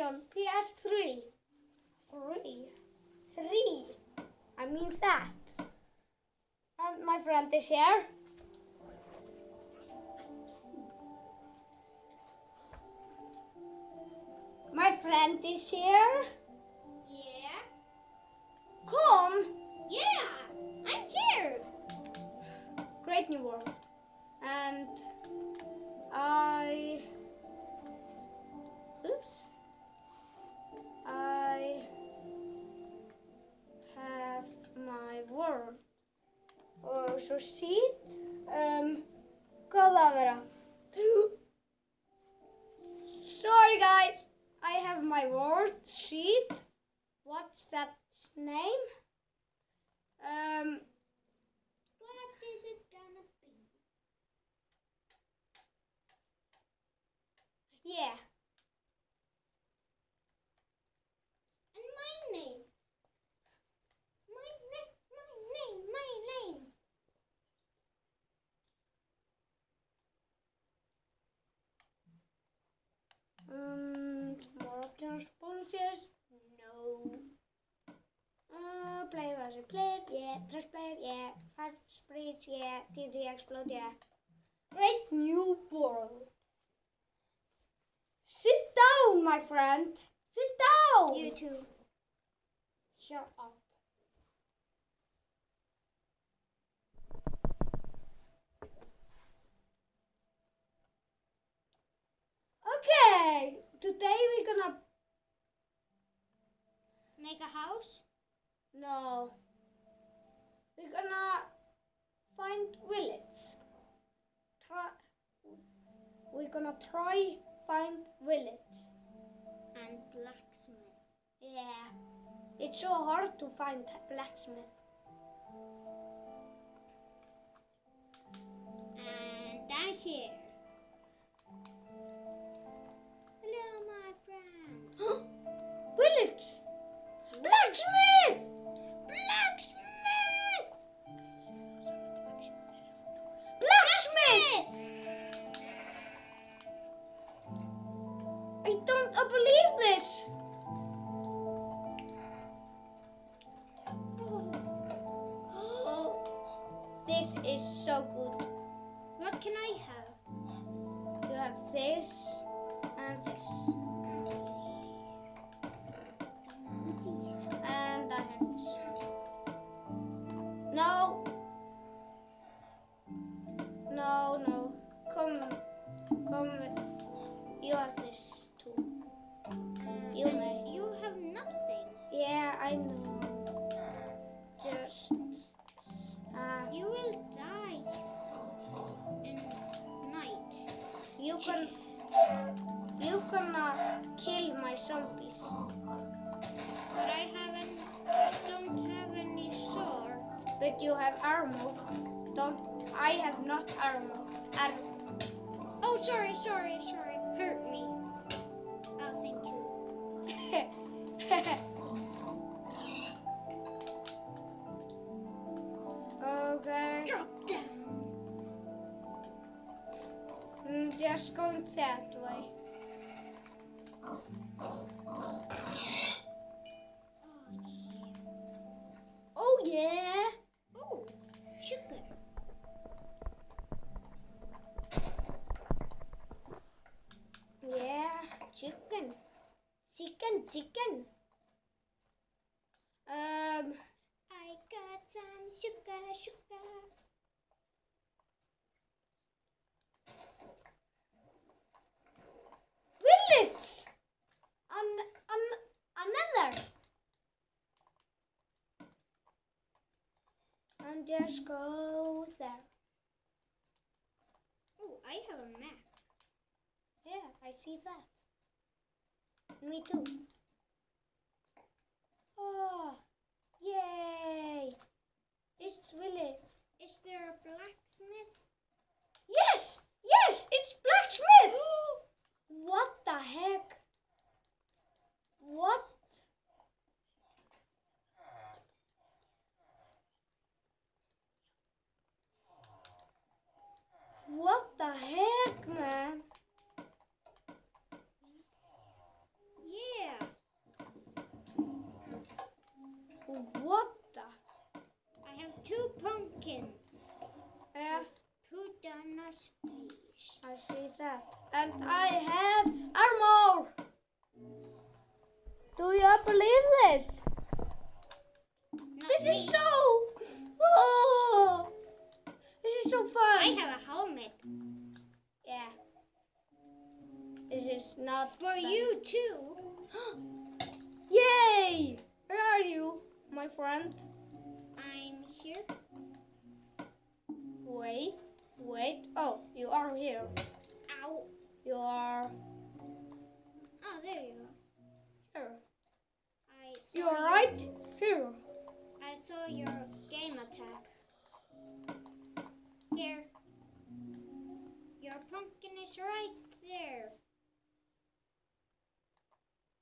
PlayStation, PS3. 3. I mean that. And my friend is here. My friend is here. Yeah. Come. Yeah, I'm here. Great New World. And I have my world. Og svo sítt. Hvað það vera? Sorry guys. I have my world sheet. What's that name? What is it gonna be? Yeah. And my name. My name. More optional sponsors? No. Player versus player? Yeah. Trash player? Yeah. Fast spreads? Yeah. TNT explode? Yeah. Great New World. Sit down, my friend. Sit down. You too. Shut up. Okay. Today we're gonna Make a house? No. We're gonna find village. We're gonna try find village. And blacksmith. Yeah. It's so hard to find blacksmith. And down here. Hello, my friend. Village! Blacksmith! Blacksmith! Blacksmith! I don't believe this. This is so good. What can I have? You have this and this. Some goodies. And I have this. No. No. Come. You have this too. You may. You have nothing. Yeah, I know. Just. You will die in night. You can kill my zombies. But I don't have any sword. But you have armor. I have not armor. Oh, sorry. Hurt me. Oh, thank you. Okay. Drop down. Just going that way. Oh yeah. Oh, sugar. Yeah, chicken. I got some sugar. Village. Another. And just go there. Oh, I have a map. Yeah, I see that. Me too. Oh, yay! It's village. Is there a blacksmith? Yes, it's blacksmith. What the heck? What? What the heck, man? Yeah. and I have armor. Do you believe this? Not This me. is so... Oh, this is so fun. I have a helmet. Yeah. This is not For fun. you too. Yay! Where are you, my friend? I'm here. Wait. Oh, you are here. Ow. You are Oh, there you are. here. I saw You are right here. I saw your game attack. Here. Your pumpkin is right there.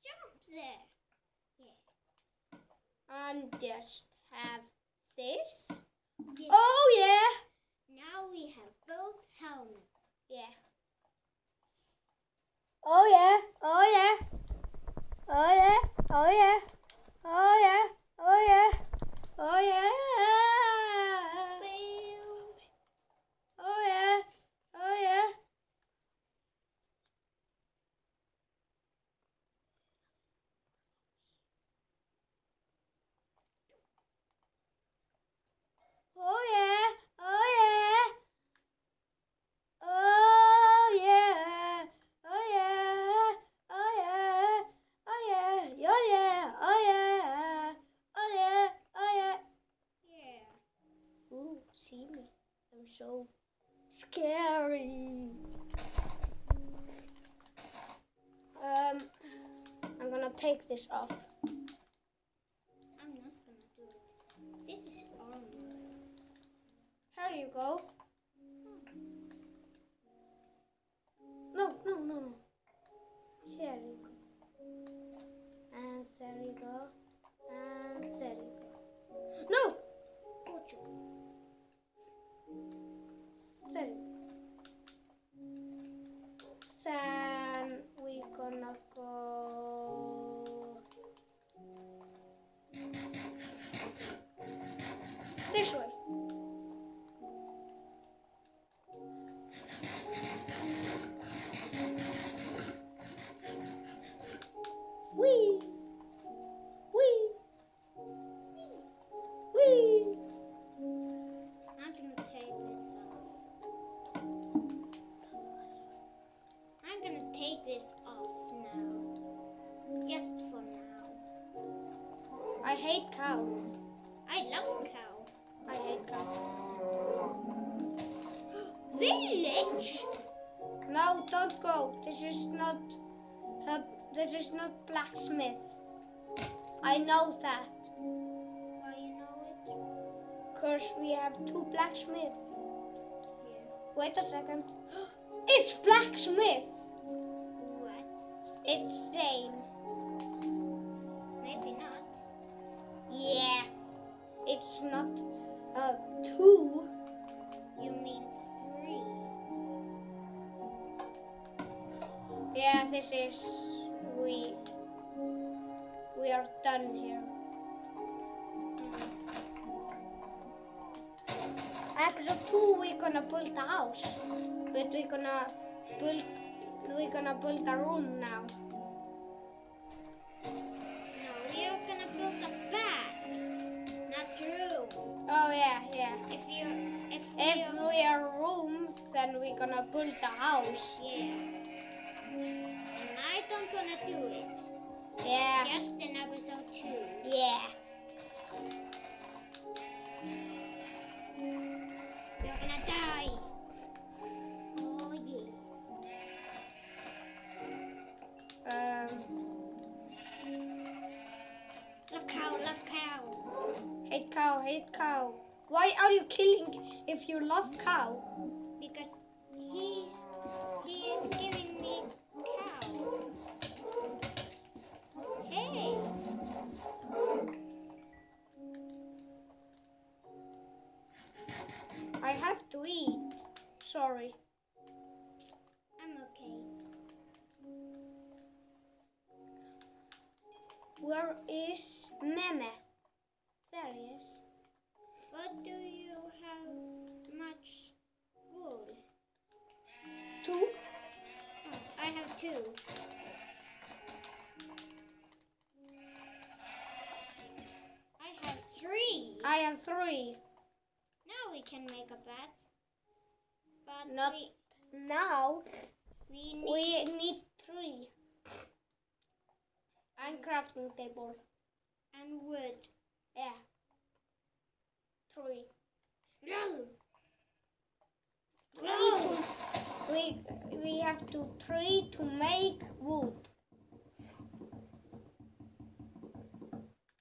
Jump there. Yeah. And just have this. Yeah. Oh yeah. Now we have both helmets. Yeah. Oh yeah. Oh yeah. Oh yeah. Oh yeah. Oh yeah. Oh yeah. Oh yeah. Well, Oh yeah. Oh yeah. Oh yeah. Oh yeah. Oh yeah. Oh yeah. Oh yeah. Oh yeah. Oh yeah. Oh yeah. Oh yeah. Oh yeah. yeah. Ooh, see me. I'm so scary. I'm gonna take this off. I'm not gonna do it. This is armor. Here you go. No. There you go. And there you go. And there you go. No! Gotcha. There you go. Then we gonna go this way. Wee! Wee! Wee! I'm gonna take this off. I'm gonna take this off now. Just for now. I hate cow. I love cow. I hate cow. Village? No, don't go. This is not blacksmith. I know that. Why you know it? Because we have 2 blacksmiths. Yeah. Wait a second. It's blacksmith. What? It's same. Maybe not. Yeah. It's not 2. You mean 3? Yeah, this is we are done here. Episode 2 we're gonna build a house. But we're gonna build a room now. No, we are gonna build a bed, not room. Oh yeah. If we are a room, then we're gonna build a house. yeah. And I don't wanna do it. Yeah. Just in episode 2. Yeah. You're gonna die. Oh yeah. Love cow. Hate cow. Why are you killing if you love cow? Because he is giving me cow. Hey. I have to eat. Sorry. I'm okay. Where is Meme? There he is. But do you have much wool? 2. Oh. I have 2. I have 3. I have 3. Now we can make a bed. But Not now. we We need 3. And crafting table. and wood. Yeah. 3. No. We have to 3 to make wood.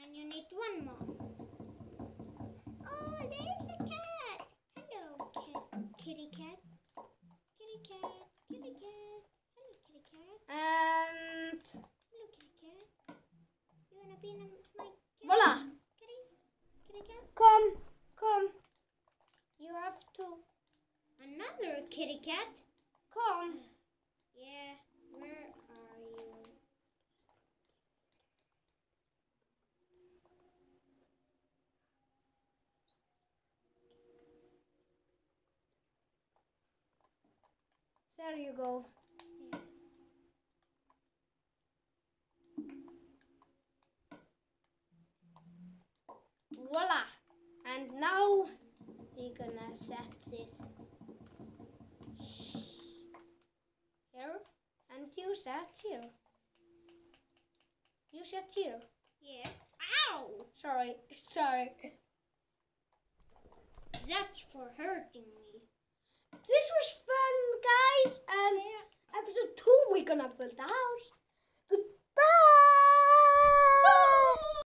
And you need 1 more. Oh, there's a cat. Hello, kitty cat. Kitty cat. Kitty cat. Hello, kitty cat. And Hello, kitty cat. You wanna be my cat? voila! Kitty cat. Come. You have to Another kitty cat. come. Yeah. Where are you? There you go. Voila! And now we're gonna set this here, and you set here. You set here. Yeah. Ow! Sorry. That's for hurting me. This was